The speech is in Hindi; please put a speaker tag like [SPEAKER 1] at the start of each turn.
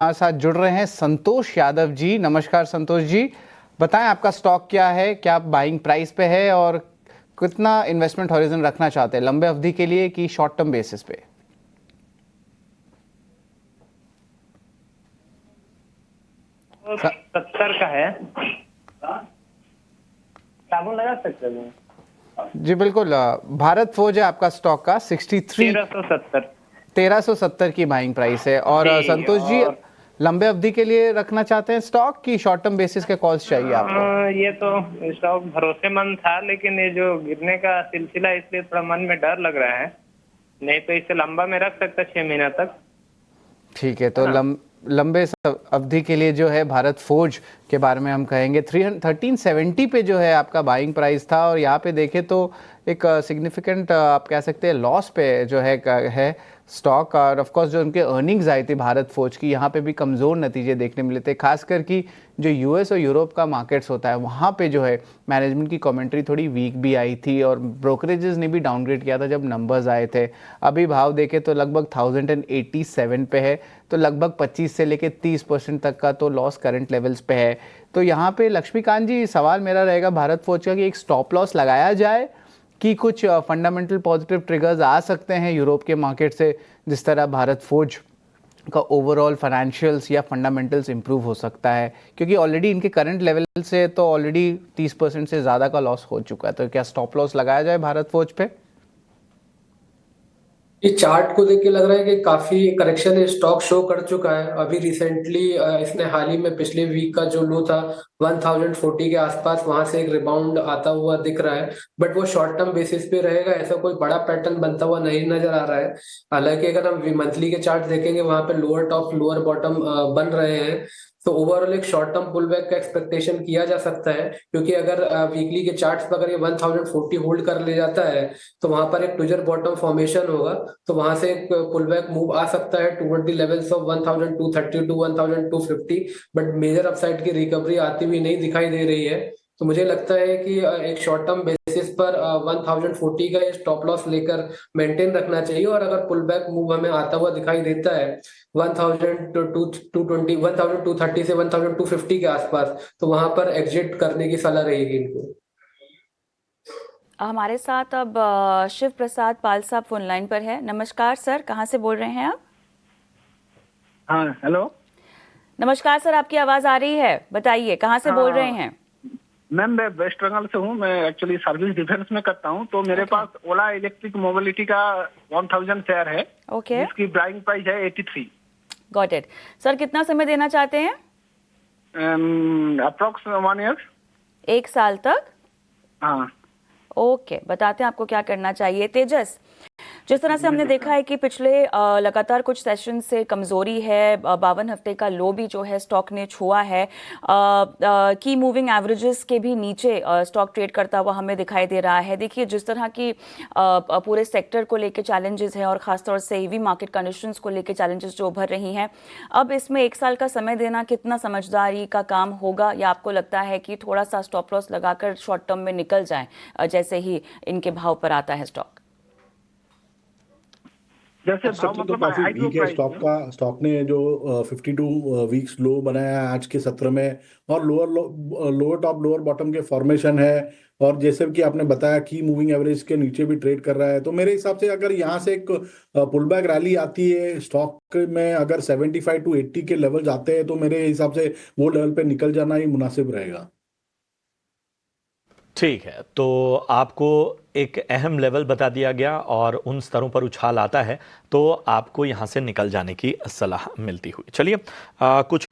[SPEAKER 1] हमारे साथ जुड़ रहे हैं संतोष यादव जी। नमस्कार संतोष जी, बताएं आपका स्टॉक क्या है, क्या बाइंग प्राइस पे है और कितना इन्वेस्टमेंट हॉरिजन रखना चाहते हैं, लंबे अवधि के लिए कि शॉर्ट टर्म बेसिस पे?
[SPEAKER 2] तो 70 का है। साबुन लगा सकते हैं?
[SPEAKER 1] जी बिल्कुल। भारत फोर्ज है आपका स्टॉक का 63 1370 की बाइंग प्राइस है। और
[SPEAKER 2] जी।
[SPEAKER 1] संतोष जी,
[SPEAKER 2] और
[SPEAKER 1] लंबे अवधि के लिए रखना चाहते हैं स्टॉक की शॉर्ट टर्म बेसिस के कॉल्स चाहिए आपको?
[SPEAKER 2] ये तो स्टॉक भरोसेमंद था, लेकिन ये जो गिरने का सिलसिला, इसलिए थोड़ा मन में डर लग रहा है। नहीं तो इसे लंबा में रख सकता 6 महीना तक।
[SPEAKER 1] ठीक है, तो लंबे अवधि के लिए जो है भारत फोर्ज के बारे में हम कहेंगे 1370 पे जो है आपका बाइंग प्राइस था। और यहाँ पे देखें तो एक सिग्निफिकेंट आप कह सकते हैं लॉस पे जो है स्टॉक। और ऑफ कोर्स जो उनके अर्निंग्स आई थी भारत फोर्ज की, यहाँ पे भी कमज़ोर नतीजे देखने मिले थे। खासकर कि जो यूएस और यूरोप का मार्केट्स होता है वहाँ पे जो है मैनेजमेंट की कमेंट्री थोड़ी वीक भी आई थी और ब्रोकरेजेस ने भी डाउनग्रेड किया था जब नंबर्स आए थे। अभी भाव देखें तो लगभग 1087 पे है, तो लगभग 25 से लेकर 30% तक का तो लॉस करंट लेवल्स पे है। तो यहाँ पे लक्ष्मीकांत जी, सवाल मेरा रहेगा भारत फोर्ज का कि एक स्टॉप लॉस लगाया जाए कि कुछ फंडामेंटल पॉजिटिव ट्रिगर्स आ सकते हैं यूरोप के मार्केट से, जिस तरह भारत फोर्ज का ओवरऑल फाइनेंशियल्स या फंडामेंटल्स इंप्रूव हो सकता है, क्योंकि ऑलरेडी इनके करंट लेवल से तो ऑलरेडी 30% से ज़्यादा का लॉस हो चुका है। तो क्या स्टॉप लॉस लगाया जाए भारत फोर्ज पे?
[SPEAKER 3] ये चार्ट को देख के लग रहा है कि काफी करेक्शन स्टॉक शो कर चुका है। अभी रिसेंटली इसने हाल ही में पिछले वीक का जो लो था 1040 के आसपास, वहां से एक रिबाउंड आता हुआ दिख रहा है। बट वो शॉर्ट टर्म बेसिस पे रहेगा, ऐसा कोई बड़ा पैटर्न बनता हुआ नहीं नजर आ रहा है। हालांकि अगर हम मंथली के चार्ट देखेंगे, वहां पे लोअर टॉप लोअर बॉटम बन रहे हैं। तो ओवरऑल एक शॉर्ट टर्म पुल बैक का एक्सपेक्टेशन किया जा सकता है, क्योंकि अगर वीकली के चार्ट्स पर अगर ये 1040 होल्ड कर ले जाता है तो वहां पर एक ट्विजर बॉटम फॉर्मेशन होगा। तो वहां से एक पुल बैक मूव आ सकता है toward the levels of 1230 to 1250। But major upside की रिकवरी आती हुई नहीं दिखाई दे रही है। तो मुझे लगता है कि एक शॉर्ट टर्म बेसिस पर 1040 का स्टॉप लॉस लेकर मेंटेन रखना चाहिए। और अगर पुल बैक मूव हमें आता हुआ दिखाई देता है 1230 से 1250 के आसपास, तो वहां पर एग्जिट करने की सलाह रहेगी इनको।
[SPEAKER 4] हमारे साथ अब शिव प्रसाद पाल साहब फोन लाइन पर है। नमस्कार सर, कहाँ से बोल रहे हैं आप?
[SPEAKER 5] हाँ हेलो।
[SPEAKER 4] नमस्कार सर, आपकी आवाज आ रही है, बताइए कहाँ से बोल रहे हैं?
[SPEAKER 5] मैम मैं वेस्ट बंगाल से हूँ। मैं एक्चुअली सर्विस डिफेंस में करता हूँ। तो मेरे पास ओला इलेक्ट्रिक मोबिलिटी का 1000 शेयर है।
[SPEAKER 4] ओके,
[SPEAKER 5] जिसकी बाइंग प्राइस है 83।
[SPEAKER 4] Got it. सर कितना समय देना चाहते हैं?
[SPEAKER 5] Approx 1 year.
[SPEAKER 4] 1 साल तक?
[SPEAKER 5] हाँ
[SPEAKER 4] ओके, बताते हैं आपको क्या करना चाहिए। तेजस, जिस तरह से हमने देखा है कि पिछले लगातार कुछ सेशन से कमजोरी है, 52 हफ्ते का लो भी जो है स्टॉक ने छुआ है, की मूविंग एवरेजेस के भी नीचे स्टॉक ट्रेड करता हुआ हमें दिखाई दे रहा है। देखिए जिस तरह की पूरे सेक्टर को लेके चैलेंजेस हैं और खासतौर से ईवी मार्केट कंडीशंस को लेके चैलेंजेस जो उभर रही हैं, अब इसमें 1 साल का समय देना कितना समझदारी का काम होगा, या आपको लगता है कि थोड़ा सा स्टॉप लॉस लगाकर शॉर्ट टर्म में निकल जाए जैसे ही इनके भाव पर आता है स्टॉक?
[SPEAKER 5] जैसे
[SPEAKER 6] तो काफी वीक है स्टॉक ने जो 52 वीक्स लो बनाया है आज के सत्र में, और लोअर टॉप लोअर बॉटम के फॉर्मेशन है। और जैसे कि आपने बताया की मूविंग एवरेज के नीचे भी ट्रेड कर रहा है। तो मेरे हिसाब से अगर यहाँ से एक पुल बैक रैली आती है स्टॉक में, अगर 75 टू 80 के लेवल जाते हैं, तो मेरे हिसाब से वो लेवल पे निकल जाना ही मुनासिब रहेगा।
[SPEAKER 7] ठीक है, तो आपको एक अहम लेवल बता दिया गया और उन स्तरों पर उछाल आता है तो आपको यहां से निकल जाने की सलाह मिलती हुई। चलिए कुछ